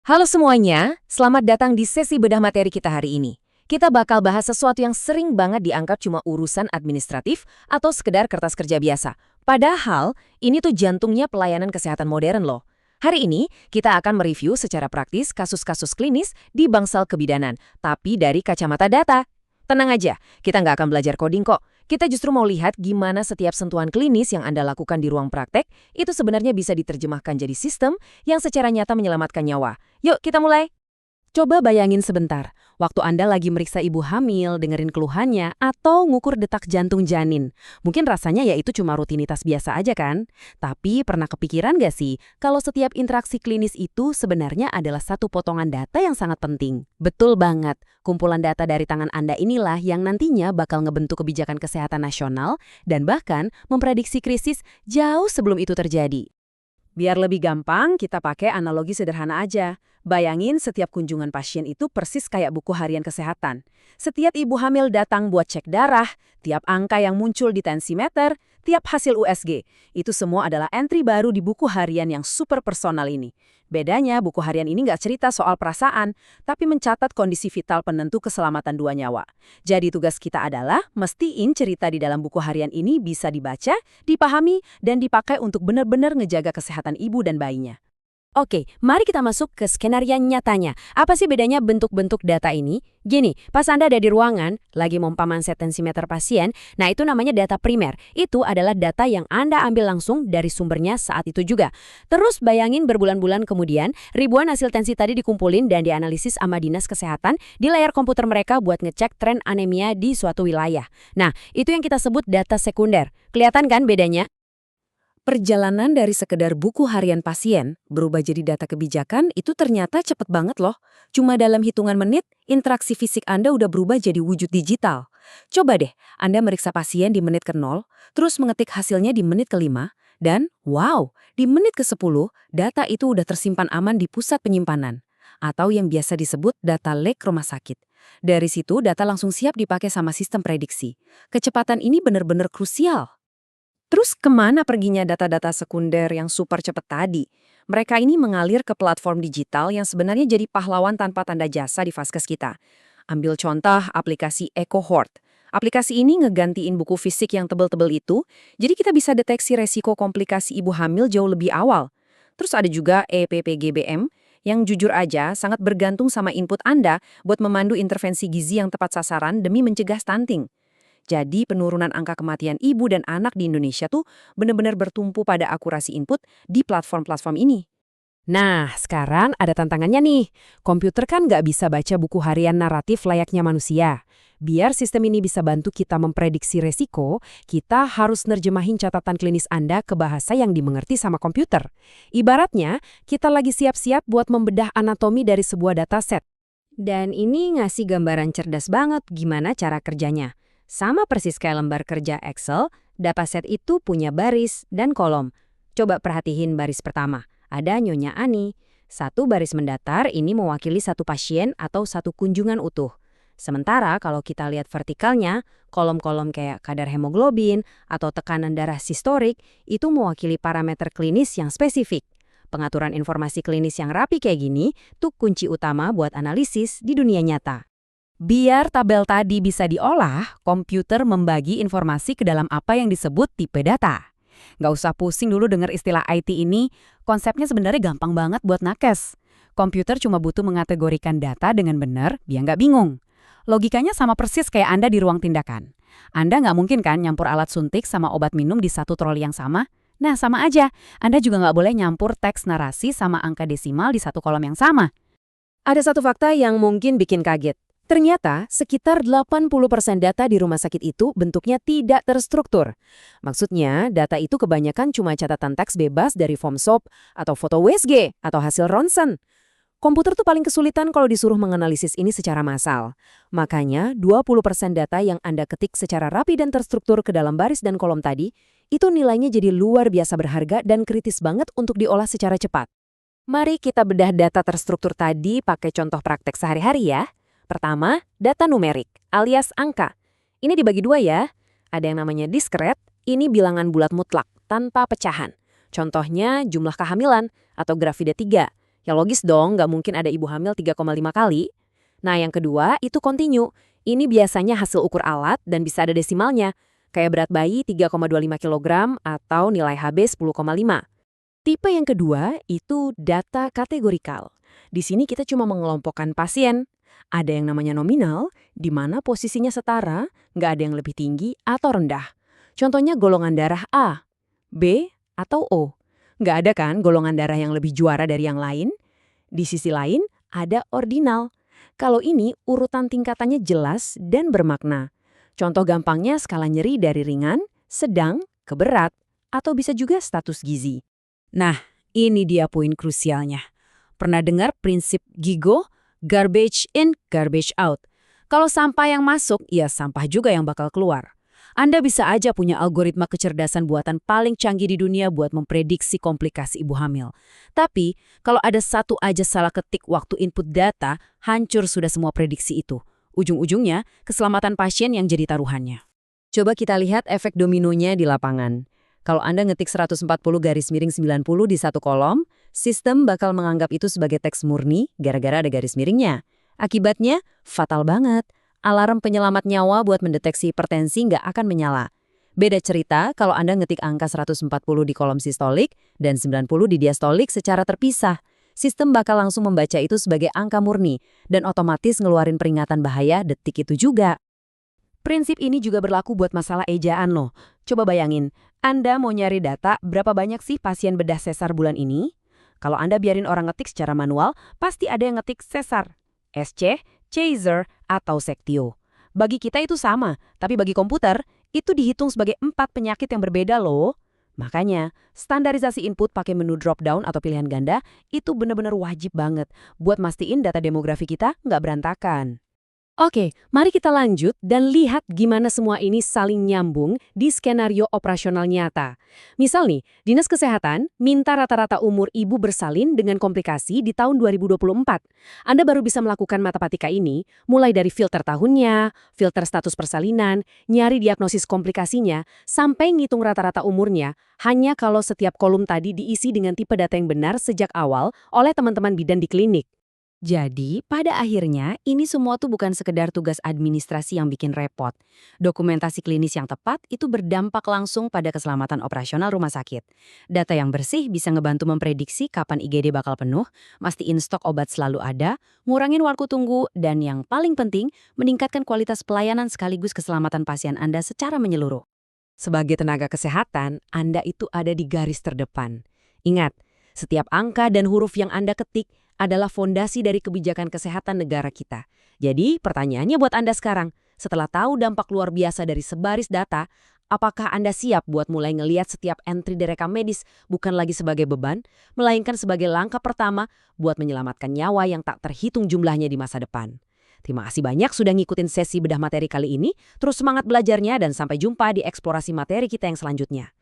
Halo semuanya, selamat datang di sesi bedah materi kita hari ini. Kita bakal bahas sesuatu yang sering banget dianggap cuma urusan administratif atau sekedar kertas kerja biasa. Padahal, ini tuh jantungnya pelayanan kesehatan modern loh. Hari ini, kita akan mereview secara praktis kasus-kasus klinis di bangsal kebidanan, tapi dari kacamata data. Tenang aja, kita nggak akan belajar coding kok. Kita justru mau lihat gimana setiap sentuhan klinis yang Anda lakukan di ruang praktek itu sebenarnya bisa diterjemahkan jadi sistem yang secara nyata menyelamatkan nyawa. Yuk, kita mulai. Coba bayangin sebentar, waktu Anda lagi meriksa ibu hamil, dengerin keluhannya, atau ngukur detak jantung janin. Mungkin rasanya ya itu cuma rutinitas biasa aja kan? Tapi pernah kepikiran gak sih, kalau setiap interaksi klinis itu sebenarnya adalah satu potongan data yang sangat penting? Betul banget, kumpulan data dari tangan Anda inilah yang nantinya bakal ngebentuk kebijakan kesehatan nasional dan bahkan memprediksi krisis jauh sebelum itu terjadi. Biar lebih gampang, kita pakai analogi sederhana aja. Bayangin setiap kunjungan pasien itu persis kayak buku harian kesehatan. Setiap ibu hamil datang buat cek darah, tiap angka yang muncul di tensimeter, tiap hasil USG. Itu semua adalah entry baru di buku harian yang super personal ini. Bedanya, buku harian ini nggak cerita soal perasaan, tapi mencatat kondisi vital penentu keselamatan dua nyawa. Jadi tugas kita adalah mestiin cerita di dalam buku harian ini bisa dibaca, dipahami, dan dipakai untuk benar-benar ngejaga kesehatan ibu dan bayinya. Oke, mari kita masuk ke skenario nyatanya. Apa sih bedanya bentuk-bentuk data ini? Gini, pas Anda ada di ruangan, lagi mempaman set tensimeter pasien, nah itu namanya data primer. Itu adalah data yang Anda ambil langsung dari sumbernya saat itu juga. Terus bayangin berbulan-bulan kemudian, ribuan hasil tensi tadi dikumpulin dan dianalisis sama dinas kesehatan di layar komputer mereka buat ngecek tren anemia di suatu wilayah. Nah, itu yang kita sebut data sekunder. Kelihatan kan bedanya? Perjalanan dari sekedar buku harian pasien berubah jadi data kebijakan itu ternyata cepet banget loh. Cuma dalam hitungan menit, interaksi fisik Anda udah berubah jadi wujud digital. Coba deh, Anda meriksa pasien di menit ke-0, terus mengetik hasilnya di menit ke-5, dan wow, di menit ke-10, data itu udah tersimpan aman di pusat penyimpanan. Atau yang biasa disebut data lake rumah sakit. Dari situ, data langsung siap dipakai sama sistem prediksi. Kecepatan ini benar-benar krusial. Terus kemana perginya data-data sekunder yang super cepat tadi? Mereka ini mengalir ke platform digital yang sebenarnya jadi pahlawan tanpa tanda jasa di vaskes kita. Ambil contoh aplikasi EcoHort. Aplikasi ini ngegantiin buku fisik yang tebel-tebel itu, jadi kita bisa deteksi resiko komplikasi ibu hamil jauh lebih awal. Terus ada juga EPPGBM, yang jujur aja sangat bergantung sama input Anda buat memandu intervensi gizi yang tepat sasaran demi mencegah stunting. Jadi penurunan angka kematian ibu dan anak di Indonesia tuh benar-benar bertumpu pada akurasi input di platform-platform ini. Nah, sekarang ada tantangannya nih. Komputer kan nggak bisa baca buku harian naratif layaknya manusia. Biar sistem ini bisa bantu kita memprediksi resiko, kita harus nerjemahin catatan klinis Anda ke bahasa yang dimengerti sama komputer. Ibaratnya, kita lagi siap-siap buat membedah anatomi dari sebuah dataset. Dan ini ngasih gambaran cerdas banget gimana cara kerjanya. Sama persis kayak lembar kerja Excel, dataset itu punya baris dan kolom. Coba perhatiin baris pertama. Ada Nyonya Ani. Satu baris mendatar ini mewakili satu pasien atau satu kunjungan utuh. Sementara kalau kita lihat vertikalnya, kolom-kolom kayak kadar hemoglobin atau tekanan darah sistolik itu mewakili parameter klinis yang spesifik. Pengaturan informasi klinis yang rapi kayak gini tuh kunci utama buat analisis di dunia nyata. Biar tabel tadi bisa diolah, komputer membagi informasi ke dalam apa yang disebut tipe data. Nggak usah pusing dulu dengar istilah IT ini, konsepnya sebenarnya gampang banget buat nakes. Komputer cuma butuh mengategorikan data dengan benar, biar nggak bingung. Logikanya sama persis kayak Anda di ruang tindakan. Anda nggak mungkin kan nyampur alat suntik sama obat minum di satu troli yang sama? Nah, sama aja. Anda juga nggak boleh nyampur teks narasi sama angka desimal di satu kolom yang sama. Ada satu fakta yang mungkin bikin kaget. Ternyata, sekitar 80% data di rumah sakit itu bentuknya tidak terstruktur. Maksudnya, data itu kebanyakan cuma catatan teks bebas dari form SOP atau foto USG atau hasil ronsen. Komputer tuh paling kesulitan kalau disuruh menganalisis ini secara massal. Makanya, 20% data yang Anda ketik secara rapi dan terstruktur ke dalam baris dan kolom tadi, itu nilainya jadi luar biasa berharga dan kritis banget untuk diolah secara cepat. Mari kita bedah data terstruktur tadi pakai contoh praktek sehari-hari ya. Pertama, data numerik, alias angka. Ini dibagi dua ya. Ada yang namanya diskret, ini bilangan bulat mutlak, tanpa pecahan. Contohnya jumlah kehamilan atau grafida 3. Ya logis dong, nggak mungkin ada ibu hamil 3,5 kali. Nah, yang kedua itu kontinu. Ini biasanya hasil ukur alat dan bisa ada desimalnya, kayak berat bayi 3,25 kg atau nilai HB 10,5. Tipe yang kedua itu data kategorikal. Di sini kita cuma mengelompokkan pasien. Ada yang namanya nominal, di mana posisinya setara, nggak ada yang lebih tinggi atau rendah. Contohnya golongan darah A, B, atau O. Nggak ada kan golongan darah yang lebih juara dari yang lain? Di sisi lain, ada ordinal. Kalau ini, urutan tingkatannya jelas dan bermakna. Contoh gampangnya skala nyeri dari ringan, sedang, ke berat, atau bisa juga status gizi. Nah, ini dia poin krusialnya. Pernah dengar prinsip GIGO? Garbage in, garbage out. Kalau sampah yang masuk, ya sampah juga yang bakal keluar. Anda bisa aja punya algoritma kecerdasan buatan paling canggih di dunia buat memprediksi komplikasi ibu hamil. Tapi, kalau ada satu aja salah ketik waktu input data, hancur sudah semua prediksi itu. Ujung-ujungnya, keselamatan pasien yang jadi taruhannya. Coba kita lihat efek dominonya di lapangan. Kalau Anda ngetik 140 /90 di satu kolom, sistem bakal menganggap itu sebagai teks murni gara-gara ada garis miringnya. Akibatnya, fatal banget. Alarm penyelamat nyawa buat mendeteksi hipertensi nggak akan menyala. Beda cerita kalau Anda ngetik angka 140 di kolom sistolik dan 90 di diastolik secara terpisah. Sistem bakal langsung membaca itu sebagai angka murni dan otomatis ngeluarin peringatan bahaya detik itu juga. Prinsip ini juga berlaku buat masalah ejaan loh. Coba bayangin, Anda mau nyari data berapa banyak sih pasien bedah sesar bulan ini? Kalau Anda biarin orang ngetik secara manual, pasti ada yang ngetik sesar, SC, Chaser, atau Sektio. Bagi kita itu sama, tapi bagi komputer, itu dihitung sebagai 4 penyakit yang berbeda loh. Makanya, standarisasi input pakai menu drop-down atau pilihan ganda itu benar-benar wajib banget buat mastiin data demografi kita nggak berantakan. Oke, mari kita lanjut dan lihat gimana semua ini saling nyambung di skenario operasional nyata. Misal nih, Dinas Kesehatan minta rata-rata umur ibu bersalin dengan komplikasi di tahun 2024. Anda baru bisa melakukan matematika ini mulai dari filter tahunnya, filter status persalinan, nyari diagnosis komplikasinya, sampai ngitung rata-rata umurnya, hanya kalau setiap kolom tadi diisi dengan tipe data yang benar sejak awal oleh teman-teman bidan di klinik. Jadi, pada akhirnya, ini semua tuh bukan sekedar tugas administrasi yang bikin repot. Dokumentasi klinis yang tepat itu berdampak langsung pada keselamatan operasional rumah sakit. Data yang bersih bisa ngebantu memprediksi kapan IGD bakal penuh, mastiin stok obat selalu ada, ngurangin waktu tunggu, dan yang paling penting, meningkatkan kualitas pelayanan sekaligus keselamatan pasien Anda secara menyeluruh. Sebagai tenaga kesehatan, Anda itu ada di garis terdepan. Ingat, setiap angka dan huruf yang Anda ketik adalah fondasi dari kebijakan kesehatan negara kita. Jadi, pertanyaannya buat Anda sekarang, setelah tahu dampak luar biasa dari sebaris data, apakah Anda siap buat mulai ngelihat setiap entry di rekam medis bukan lagi sebagai beban, melainkan sebagai langkah pertama buat menyelamatkan nyawa yang tak terhitung jumlahnya di masa depan? Terima kasih banyak sudah ngikutin sesi bedah materi kali ini. Terus semangat belajarnya dan sampai jumpa di eksplorasi materi kita yang selanjutnya.